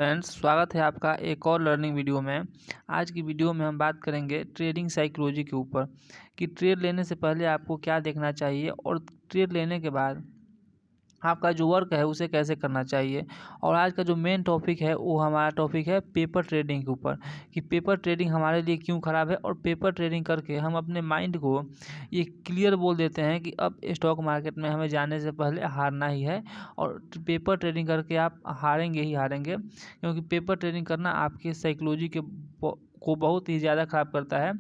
Friends, स्वागत है आपका एक और लर्निंग वीडियो में। आज की वीडियो में हम बात करेंगे ट्रेडिंग साइकोलॉजी के ऊपर कि ट्रेड लेने से पहले आपको क्या देखना चाहिए और ट्रेड लेने के बाद आपका जो वर्क है उसे कैसे करना चाहिए। और आज का जो मेन टॉपिक है वो हमारा टॉपिक है पेपर ट्रेडिंग के ऊपर कि पेपर ट्रेडिंग हमारे लिए क्यों ख़राब है और पेपर ट्रेडिंग करके हम अपने माइंड को ये क्लियर बोल देते हैं कि अब स्टॉक मार्केट में हमें जाने से पहले हारना ही है। और पेपर ट्रेडिंग करके आप हारेंगे ही हारेंगे, क्योंकि पेपर ट्रेडिंग करना आपके साइकोलॉजी को बहुत ही ज़्यादा ख़राब करता है।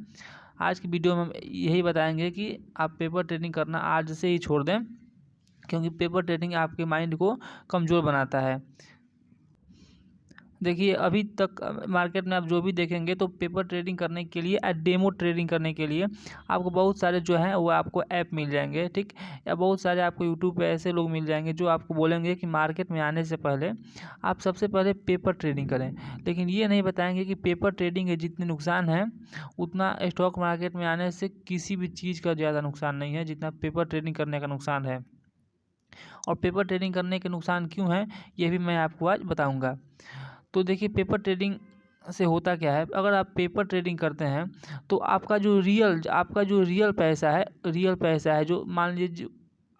आज की वीडियो में हम यही बताएंगे कि आप पेपर ट्रेडिंग करना आज से ही छोड़ दें, क्योंकि पेपर ट्रेडिंग आपके माइंड को कमज़ोर बनाता है। देखिए, अभी तक मार्केट में आप जो भी देखेंगे तो पेपर ट्रेडिंग करने के लिए डेमो ट्रेडिंग करने के लिए आपको बहुत सारे जो हैं वो आपको ऐप मिल जाएंगे, ठीक। या बहुत सारे आपको यूट्यूब पे ऐसे लोग मिल जाएंगे जो आपको बोलेंगे कि मार्केट में आने से पहले आप सबसे पहले पेपर ट्रेडिंग करें, लेकिन ये नहीं बताएंगे कि पेपर ट्रेडिंग के जितने नुकसान हैं उतना स्टॉक मार्केट में आने से किसी भी चीज़ का ज़्यादा नुकसान नहीं है जितना पेपर ट्रेडिंग करने का नुकसान है। और पेपर ट्रेडिंग करने के नुकसान क्यों हैं ये भी मैं आपको आज बताऊंगा। तो देखिए, पेपर ट्रेडिंग से होता क्या है, अगर आप पेपर ट्रेडिंग करते हैं तो आपका जो रियल पैसा है, जो मान लीजिए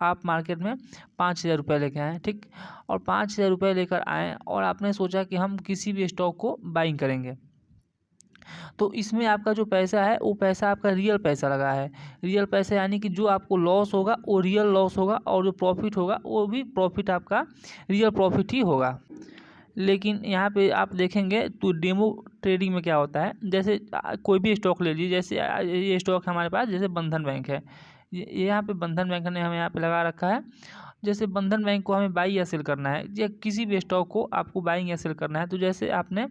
आप मार्केट में 5,000 रुपये लेकर आएँ, ठीक। और 5,000 रुपये लेकर आएँ और आपने सोचा कि हम किसी भी स्टॉक को बाइंग करेंगे, तो इसमें आपका जो पैसा है वो पैसा आपका रियल पैसा लगा है। रियल पैसा यानी कि जो आपको लॉस होगा वो रियल लॉस होगा और जो प्रॉफिट होगा वो भी प्रॉफिट आपका रियल प्रॉफिट ही होगा। लेकिन यहाँ पे आप देखेंगे तो डेमो ट्रेडिंग में क्या होता है, जैसे कोई भी स्टॉक ले लीजिए। जैसे ये स्टॉक हमारे पास, जैसे बंधन बैंक है, ये यहाँ पे बंधन बैंक ने हमें यहाँ पे लगा रखा है। जैसे बंधन बैंक को हमें बाई या सेल करना है, या किसी भी स्टॉक को आपको बाइंग या सेल करना है, तो जैसे आपने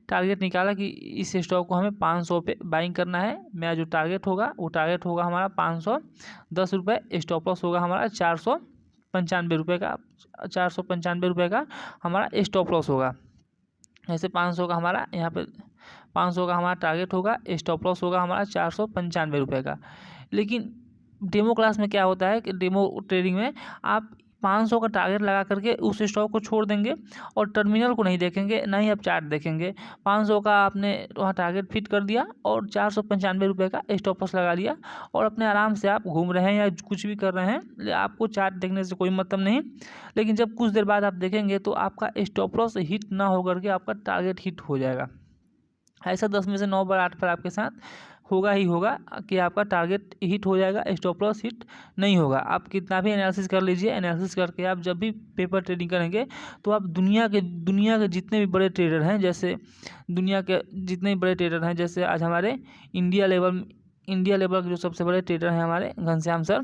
टारगेट निकाला कि इस स्टॉक को हमें 500 पे बाइंग करना है, मेरा जो टारगेट होगा वो टारगेट होगा हमारा 510 रुपये, स्टॉप लॉस होगा हमारा 495 रुपये का, 495 रुपये का हमारा स्टॉप लॉस होगा। ऐसे 500 का हमारा यहाँ पे 500 का हमारा टारगेट होगा, स्टॉप लॉस होगा हमारा 495 रुपये का। लेकिन डेमो क्लास में क्या होता है कि डेमो ट्रेडिंग में आप 500 का टारगेट लगा करके उस स्टॉक को छोड़ देंगे और टर्मिनल को नहीं देखेंगे, ना ही आप चार्ट देखेंगे। 500 का आपने वहाँ टारगेट फिट कर दिया और 495 रुपये का स्टॉप लॉस लगा लिया, और अपने आराम से आप घूम रहे हैं या कुछ भी कर रहे हैं, आपको चार्ट देखने से कोई मतलब नहीं। लेकिन जब कुछ देर बाद आप देखेंगे तो आपका स्टॉप लॉस हिट ना होकर के आपका टारगेट हिट हो जाएगा। ऐसा 10 में से 9 बार 8 बार आपके साथ होगा ही होगा कि आपका टारगेट हिट हो जाएगा, स्टॉप लॉस हिट नहीं होगा। आप कितना भी एनालिसिस कर लीजिए, एनालिसिस करके आप जब भी पेपर ट्रेडिंग करेंगे तो आप दुनिया के जितने भी बड़े ट्रेडर हैं, जैसे दुनिया के जितने भी बड़े ट्रेडर हैं, जैसे आज हमारे इंडिया लेवल के जो सबसे बड़े ट्रेडर हैं हमारे घनश्याम सर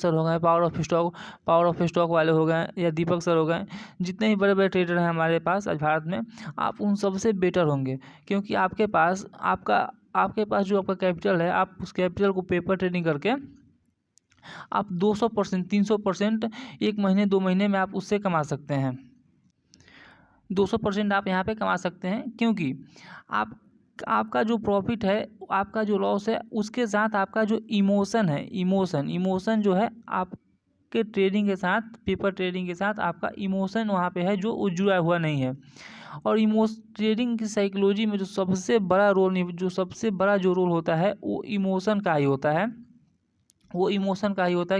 हो गए, पावर ऑफ स्टॉक वाले हो गए, या दीपक सर हो गए, जितने भी बड़े बड़े ट्रेडर हैं हमारे पास आज भारत में, आप उन सबसे बेटर होंगे, क्योंकि आपके पास जो आपका कैपिटल है, आप उस कैपिटल को पेपर ट्रेडिंग करके आप 200%, 300% 1 महीने 2 महीने में आप उससे कमा सकते हैं। 200% आप यहाँ पे कमा सकते हैं, क्योंकि आपका जो प्रॉफिट है, आपका जो लॉस है, उसके साथ आपका जो इमोशन जो है आपके ट्रेडिंग के साथ, पेपर ट्रेडिंग के साथ आपका इमोशन वहाँ पे है जो जुड़ा हुआ नहीं है। और ट्रेडिंग की साइकोलॉजी में जो सबसे बड़ा रोल होता है वो इमोशन का ही होता है,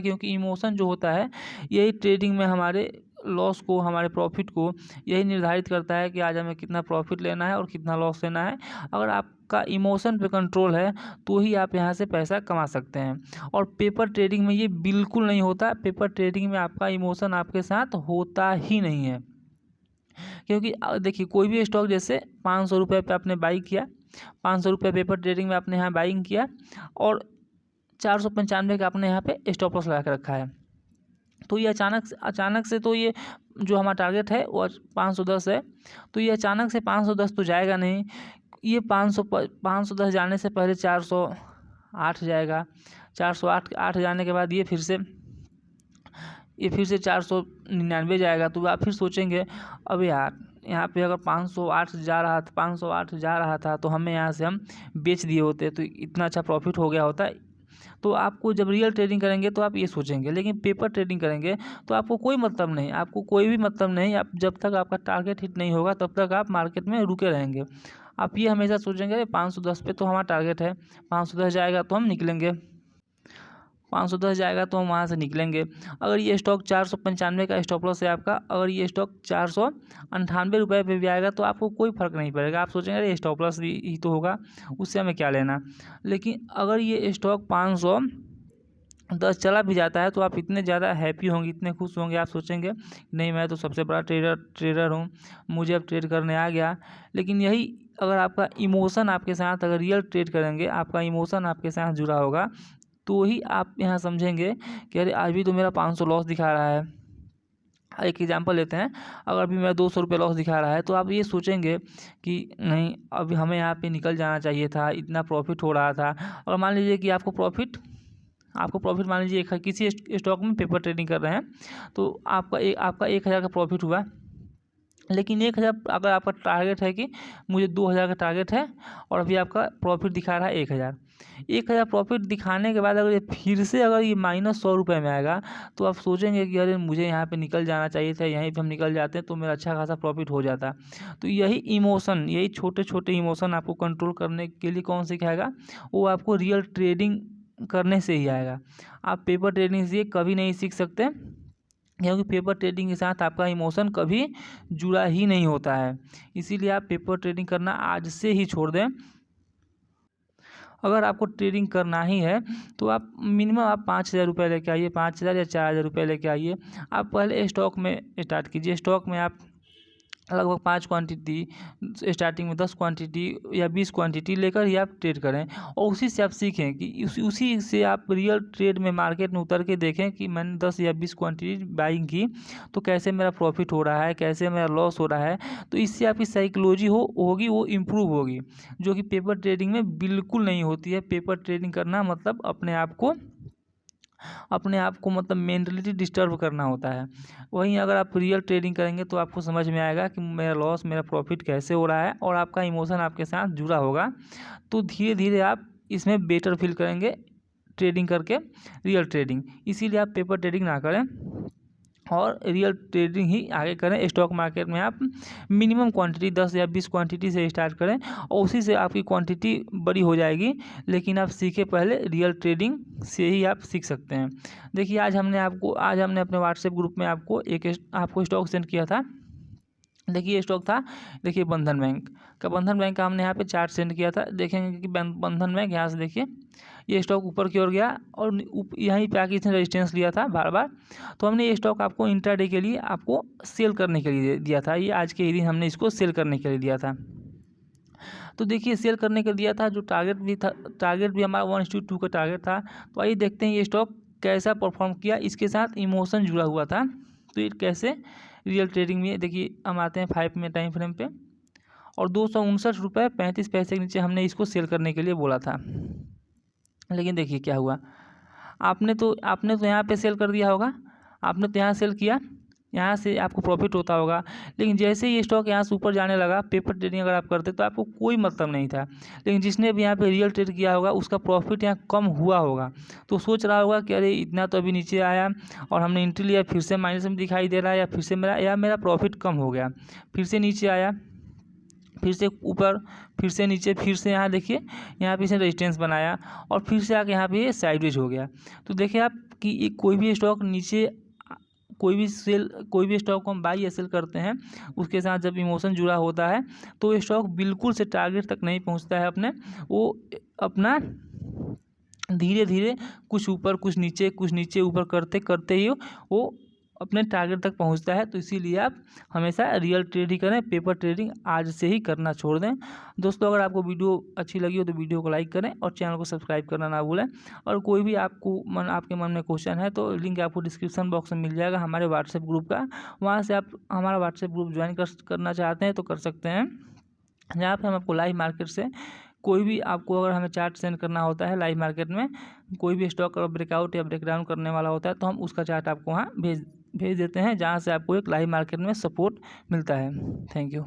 क्योंकि इमोशन जो होता है यही ट्रेडिंग में हमारे लॉस को, हमारे प्रॉफिट को यही निर्धारित करता है कि आज हमें कितना प्रॉफिट लेना है और कितना लॉस लेना है। अगर आपका इमोशन पे कंट्रोल है तो ही आप यहाँ से पैसा कमा सकते हैं। और पेपर ट्रेडिंग में ये बिल्कुल नहीं होता। पेपर ट्रेडिंग में आपका इमोशन आपके साथ होता ही नहीं है, क्योंकि देखिए, कोई भी स्टॉक जैसे 500 रुपये पर आपने बाई किया, 500 रुपये पेपर ट्रेडिंग में आपने यहाँ बाइंग किया और 495 का आपने यहाँ पे स्टॉप लॉस लगा के रखा है, तो ये अचानक से तो ये जो हमारा टारगेट है वो 510 है, तो ये अचानक से 510 तो जाएगा नहीं। ये 510 जाने से पहले 408 जाएगा, 408 जाने के बाद ये फिर से 499 जाएगा। तो आप फिर सोचेंगे, अब यार यहाँ पे अगर 508 जा रहा था तो हमें यहाँ से हम बेच दिए होते तो इतना अच्छा प्रॉफिट हो गया होता। तो आपको जब रियल ट्रेडिंग करेंगे तो आप ये सोचेंगे, लेकिन पेपर ट्रेडिंग करेंगे तो आपको कोई मतलब नहीं, आपको कोई भी मतलब नहीं। आप जब तक आपका टारगेट हिट नहीं होगा तब तक आप मार्केट में रुके रहेंगे। आप ये हमेशा सोचेंगे अरे 510 पे तो हमारा टारगेट है, 510 जाएगा तो हम निकलेंगे, 510 जाएगा तो हम वहाँ से निकलेंगे। अगर ये स्टॉक 495 का स्टॉप लॉस है आपका, अगर ये स्टॉक 498 रुपये पे भी आएगा तो आपको कोई फ़र्क नहीं पड़ेगा। आप सोचेंगे अरे स्टॉप लॉस ही तो होगा, उससे हमें क्या लेना। लेकिन अगर ये स्टॉक 510 चला भी जाता है तो आप इतने ज़्यादा हैप्पी होंगे, इतने खुश होंगे, आप सोचेंगे नहीं मैं तो सबसे बड़ा ट्रेडर हूँ, मुझे अब ट्रेड करने आ गया। लेकिन यही अगर आपका इमोशन आपके साथ, अगर रियल ट्रेड करेंगे, आपका इमोशन आपके साथ जुड़ा होगा तो ही आप यहाँ समझेंगे कि अरे आज भी तो मेरा 500 लॉस दिखा रहा है। एक एग्जांपल लेते हैं, अगर अभी मेरा 200 रुपये लॉस दिखा रहा है तो आप ये सोचेंगे कि नहीं अभी हमें यहाँ पे निकल जाना चाहिए था, इतना प्रॉफिट हो रहा था। और मान लीजिए कि आपको प्रॉफिट मान लीजिए किसी स्टॉक में पेपर ट्रेडिंग कर रहे हैं तो आपका 1000 का प्रॉफिट हुआ। लेकिन 1000 अगर आपका टारगेट है कि मुझे 2000 का टारगेट है और अभी आपका प्रॉफिट दिखा रहा है 1000 प्रॉफिट दिखाने के बाद अगर ये फिर से अगर ये -100 रुपये में आएगा तो आप सोचेंगे कि अरे मुझे यहाँ पे निकल जाना चाहिए था, यहीं पे हम निकल जाते हैं तो मेरा अच्छा खासा प्रॉफिट हो जाता। तो यही छोटे छोटे इमोशन आपको कंट्रोल करने के लिए कौन सिखाएगा, वो आपको रियल ट्रेडिंग करने से ही आएगा। आप पेपर ट्रेडिंग से कभी नहीं सीख सकते, क्योंकि पेपर ट्रेडिंग के साथ आपका इमोशन कभी जुड़ा ही नहीं होता है। इसीलिए आप पेपर ट्रेडिंग करना आज से ही छोड़ दें। अगर आपको ट्रेडिंग करना ही है तो आप मिनिमम आप 5000 रुपये लेके आइए, 5000 या 4000 रुपये लेके आइए। आप पहले स्टॉक में स्टार्ट कीजिए। स्टॉक में आप लगभग 5 क्वांटिटी, स्टार्टिंग में 10 क्वांटिटी या 20 क्वांटिटी लेकर ही आप ट्रेड करें और उसी से आप सीखें कि उसी से आप रियल ट्रेड में मार्केट में उतर के देखें कि मैंने 10 या 20 क्वांटिटी बाइंग की तो कैसे मेरा प्रॉफिट हो रहा है, कैसे मेरा लॉस हो रहा है। तो इससे आपकी साइकोलॉजी होगी वो इम्प्रूव होगी, जो कि पेपर ट्रेडिंग में बिल्कुल नहीं होती है। पेपर ट्रेडिंग करना मतलब अपने आप को मतलब मेंटलिटी डिस्टर्ब करना होता है। वहीं अगर आप रियल ट्रेडिंग करेंगे तो आपको समझ में आएगा कि मेरा लॉस मेरा प्रॉफिट कैसे हो रहा है और आपका इमोशन आपके साथ जुड़ा होगा। तो धीरे धीरे आप इसमें बेटर फील करेंगे ट्रेडिंग करके, रियल ट्रेडिंग। इसीलिए आप पेपर ट्रेडिंग ना करें और रियल ट्रेडिंग ही आगे करें। स्टॉक मार्केट में आप मिनिमम क्वांटिटी 10 या 20 क्वांटिटी से स्टार्ट करें और उसी से आपकी क्वांटिटी बड़ी हो जाएगी। लेकिन आप सीखे पहले रियल ट्रेडिंग से ही आप सीख सकते हैं। देखिए आज हमने अपने व्हाट्सएप ग्रुप में आपको स्टॉक सेंड किया था। देखिए ये स्टॉक था, देखिए बंधन बैंक का हमने यहाँ पे चार्ट सेंड किया था। देखेंगे कि बंधन बैंक यहाँ से देखिए ये स्टॉक ऊपर की ओर गया और यहीं पे आके इसने रेजिस्टेंस लिया था बार बार। तो हमने ये स्टॉक आपको इंट्राडे के लिए आपको सेल करने के लिए दिया था। ये आज के ही दिन हमने इसको सेल करने के लिए दिया था। तो देखिए सेल करने के दिया था, जो टारगेट भी हमारा 1:2 का टारगेट था। तो आइए देखते हैं ये स्टॉक कैसा परफॉर्म किया। इसके साथ इमोशन जुड़ा हुआ था तो ये कैसे रियल ट्रेडिंग में। देखिए हम आते हैं 5 मिनट टाइम फ्रेम पे और 259 रुपये 35 पैसे के नीचे हमने इसको सेल करने के लिए बोला था। लेकिन देखिए क्या हुआ, आपने तो यहाँ पे सेल कर दिया होगा, आपने तो यहाँ सेल किया, यहाँ से आपको प्रॉफिट होता होगा। लेकिन जैसे ही स्टॉक यहाँ से ऊपर जाने लगा, पेपर ट्रेडिंग अगर आप करते तो आपको कोई मतलब नहीं था। लेकिन जिसने भी यहाँ पे रियल ट्रेड किया होगा उसका प्रॉफिट यहाँ कम हुआ होगा, तो सोच रहा होगा कि अरे इतना तो अभी नीचे आया और हमने एंट्री लिया, फिर से माइनस में दिखाई दे रहा है, या फिर से मेरा प्रॉफिट कम हो गया, फिर से नीचे आया, फिर से ऊपर, फिर से नीचे, फिर से यहाँ देखिए यहाँ पे इसने रेजिस्टेंस बनाया और फिर से आके यहाँ पे साइडवेज हो गया। तो देखिए आप कि कोई भी स्टॉक नीचे, कोई भी स्टॉक को हम बाई या सेल करते हैं, उसके साथ जब इमोशन जुड़ा होता है तो स्टॉक बिल्कुल से टारगेट तक नहीं पहुंचता है अपने, वो अपना धीरे धीरे कुछ ऊपर कुछ नीचे ऊपर करते करते ही वो अपने टारगेट तक पहुंचता है। तो इसीलिए आप हमेशा रियल ट्रेड ही करें, पेपर ट्रेडिंग आज से ही करना छोड़ दें। दोस्तों अगर आपको वीडियो अच्छी लगी हो तो वीडियो को लाइक करें और चैनल को सब्सक्राइब करना ना भूलें। और कोई भी आपके मन में क्वेश्चन है तो लिंक आपको डिस्क्रिप्शन बॉक्स में मिल जाएगा हमारे व्हाट्सएप ग्रुप का, वहाँ से आप हमारा व्हाट्सएप ग्रुप ज्वाइन करना चाहते हैं तो कर सकते हैं। जहाँ पर हम आपको लाइव मार्केट से कोई भी आपको अगर हमें चार्ट सेंड करना होता है लाइव मार्केट में, कोई भी स्टॉक अगर ब्रेकआउट या ब्रेकडाउन करने वाला होता है तो हम उसका चार्ट आपको वहाँ भेज देते हैं, जहाँ से आपको एक लाइव मार्केट में सपोर्ट मिलता है। Thank you.